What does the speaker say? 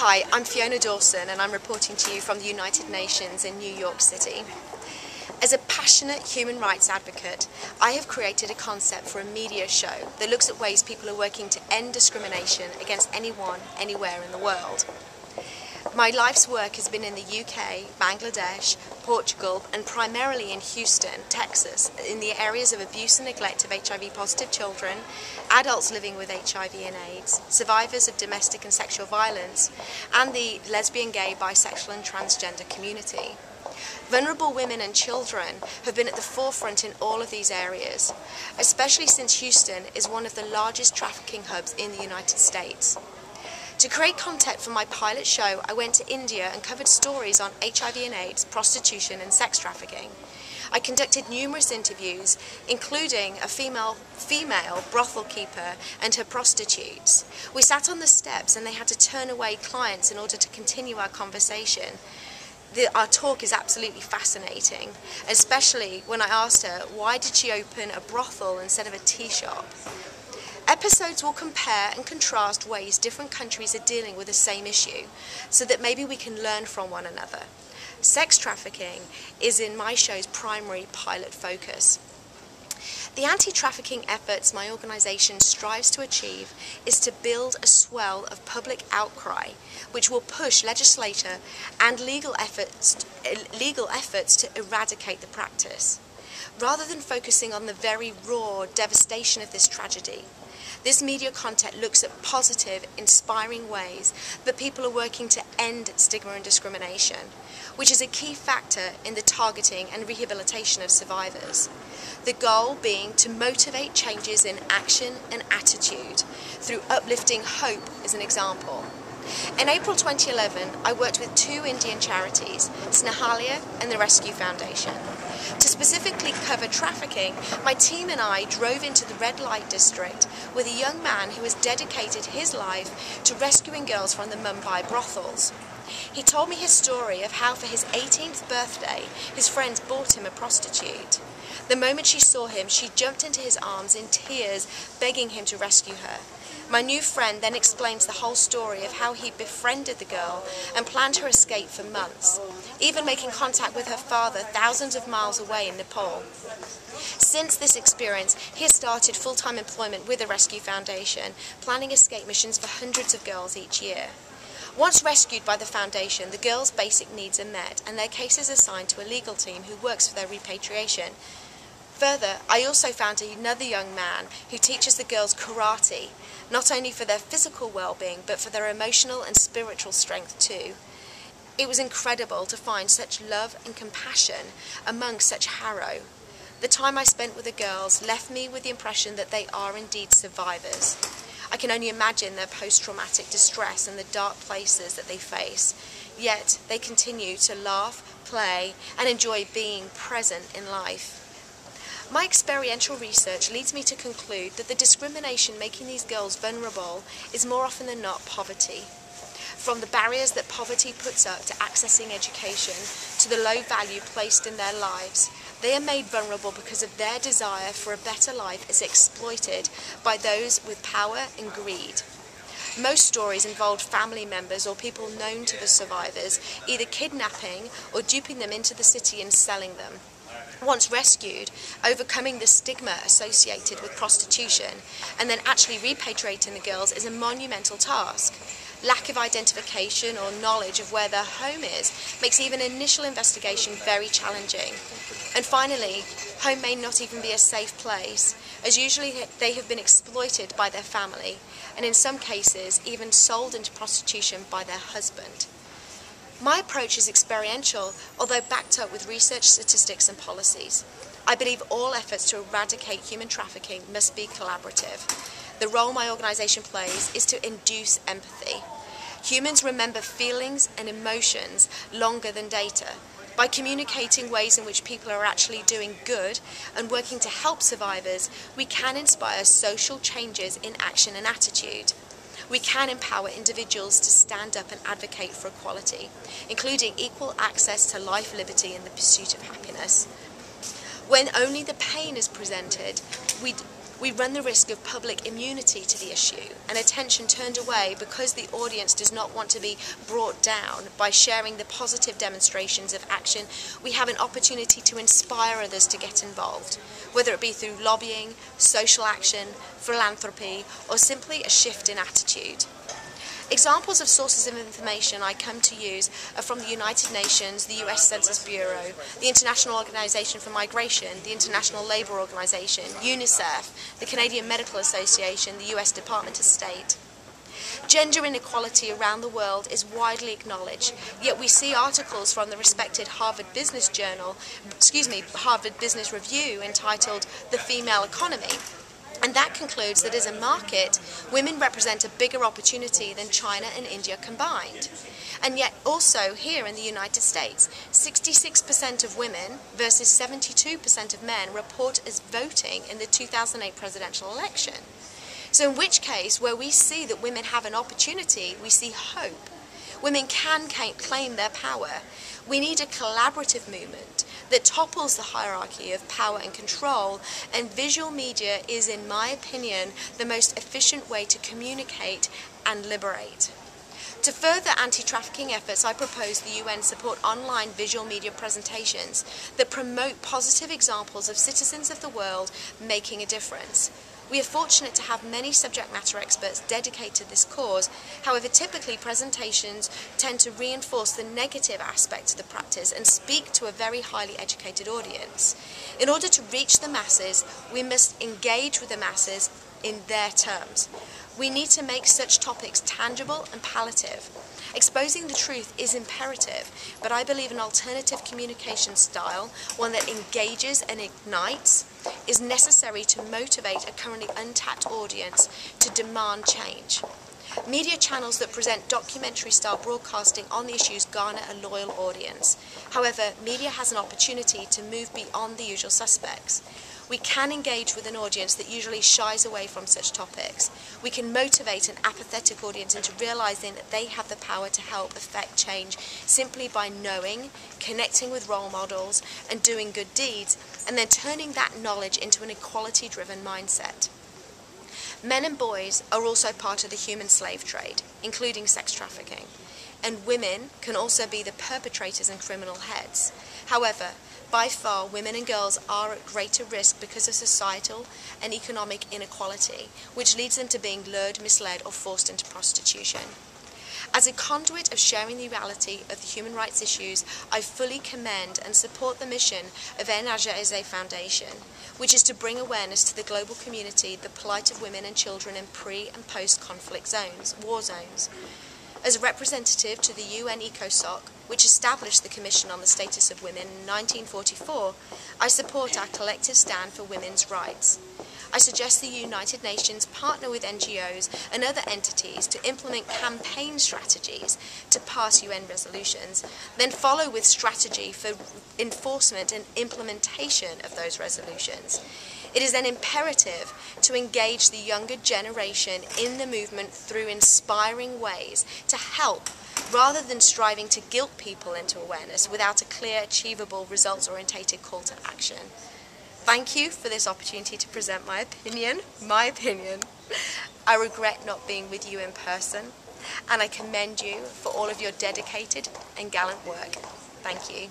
Hi, I'm Fiona Dawson and I'm reporting to you from the United Nations in New York City. As a passionate human rights advocate, I have created a concept for a media show that looks at ways people are working to end discrimination against anyone, anywhere in the world. My life's work has been in the UK, Bangladesh, Portugal, and primarily in Houston, Texas, in the areas of abuse and neglect of HIV-positive children, adults living with HIV and AIDS, survivors of domestic and sexual violence, and the lesbian, gay, bisexual, and transgender community. Vulnerable women and children have been at the forefront in all of these areas, especially since Houston is one of the largest trafficking hubs in the United States. To create content for my pilot show, I went to India and covered stories on HIV and AIDS, prostitution and sex trafficking. I conducted numerous interviews, including a female brothel keeper and her prostitutes. We sat on the steps and they had to turn away clients in order to continue our conversation. Our talk is absolutely fascinating, especially when I asked her why did she open a brothel instead of a tea shop. Episodes will compare and contrast ways different countries are dealing with the same issue, so that maybe we can learn from one another. Sex trafficking is in my show's primary pilot focus. The anti-trafficking efforts my organisation strives to achieve is to build a swell of public outcry which will push legislature and legal efforts to eradicate the practice. Rather than focusing on the very raw devastation of this tragedy, this media content looks at positive, inspiring ways that people are working to end stigma and discrimination, which is a key factor in the targeting and rehabilitation of survivors. The goal being to motivate changes in action and attitude through uplifting hope as an example. In April 2011, I worked with two Indian charities, Snehalia and the Rescue Foundation. To specifically cover trafficking, my team and I drove into the red light district with a young man who has dedicated his life to rescuing girls from the Mumbai brothels. He told me his story of how for his 18th birthday, his friends bought him a prostitute. The moment she saw him, she jumped into his arms in tears, begging him to rescue her. My new friend then explains the whole story of how he befriended the girl and planned her escape for months, even making contact with her father thousands of miles away in Nepal. Since this experience, he has started full-time employment with the Rescue Foundation, planning escape missions for hundreds of girls each year. Once rescued by the Foundation, the girls' basic needs are met and their cases assigned to a legal team who works for their repatriation. Further, I also found another young man who teaches the girls karate, not only for their physical well-being, but for their emotional and spiritual strength too. It was incredible to find such love and compassion among such harrow. The time I spent with the girls left me with the impression that they are indeed survivors. I can only imagine their post-traumatic distress and the dark places that they face, yet they continue to laugh, play, and enjoy being present in life. My experiential research leads me to conclude that the discrimination making these girls vulnerable is more often than not poverty. From the barriers that poverty puts up to accessing education, to the low value placed in their lives, they are made vulnerable because of their desire for a better life is exploited by those with power and greed. Most stories involved family members or people known to the survivors, either kidnapping or duping them into the city and selling them. Once rescued, overcoming the stigma associated with prostitution and then actually repatriating the girls is a monumental task. Lack of identification or knowledge of where their home is makes even initial investigation very challenging. And finally, home may not even be a safe place, as usually they have been exploited by their family and in some cases even sold into prostitution by their husband. My approach is experiential, although backed up with research, statistics and policies. I believe all efforts to eradicate human trafficking must be collaborative. The role my organisation plays is to induce empathy. Humans remember feelings and emotions longer than data. By communicating ways in which people are actually doing good and working to help survivors, we can inspire social changes in action and attitude. We can empower individuals to stand up and advocate for equality, including equal access to life, liberty and the pursuit of happiness. When only the pain is presented, we we run the risk of public immunity to the issue and attention turned away because the audience does not want to be brought down. By sharing the positive demonstrations of action, we have an opportunity to inspire others to get involved, whether it be through lobbying, social action, philanthropy, or simply a shift in attitude. Examples of sources of information I come to use are from the United Nations, the US Census Bureau, the International Organization for Migration, the International Labour Organization, UNICEF, the Canadian Medical Association, the US Department of State. Gender inequality around the world is widely acknowledged, yet we see articles from the respected Harvard Business Review entitled "The Female Economy," and that concludes that as a market, women represent a bigger opportunity than China and India combined. And yet also here in the United States, 66% of women versus 72% of men report as voting in the 2008 presidential election. So in which case, where we see that women have an opportunity, we see hope. Women can claim their power. We need a collaborative movement that topples the hierarchy of power and control, and visual media is, in my opinion, the most efficient way to communicate and liberate. To further anti-trafficking efforts, I propose the UN support online visual media presentations that promote positive examples of citizens of the world making a difference. We are fortunate to have many subject matter experts dedicated to this cause. However, typically presentations tend to reinforce the negative aspects of the practice and speak to a very highly educated audience. In order to reach the masses, we must engage with the masses in their terms. We need to make such topics tangible and palliative. Exposing the truth is imperative, but I believe an alternative communication style, one that engages and ignites, is necessary to motivate a currently untapped audience to demand change. Media channels that present documentary-style broadcasting on the issues garner a loyal audience. However, media has an opportunity to move beyond the usual suspects. We can engage with an audience that usually shies away from such topics. We can motivate an apathetic audience into realizing that they have the power to help affect change simply by knowing, connecting with role models, and doing good deeds, and then turning that knowledge into an equality-driven mindset. Men and boys are also part of the human slave trade, including sex trafficking, and women can also be the perpetrators and criminal heads. However, by far, women and girls are at greater risk because of societal and economic inequality, which leads them to being lured, misled, or forced into prostitution. As a conduit of sharing the reality of the human rights issues, I fully commend and support the mission of Eng Aja Eze Foundation, which is to bring awareness to the global community the plight of women and children in pre- and post-conflict zones, war zones. As a representative to the UN ECOSOC, which established the Commission on the Status of Women in 1944, I support our collective stand for women's rights. I suggest the United Nations partner with NGOs and other entities to implement campaign strategies to pass UN resolutions, then follow with strategy for enforcement and implementation of those resolutions. It is then imperative to engage the younger generation in the movement through inspiring ways to help, rather than striving to guilt people into awareness without a clear, achievable, results-orientated call to action. Thank you for this opportunity to present my opinion. I regret not being with you in person, and I commend you for all of your dedicated and gallant work. Thank you.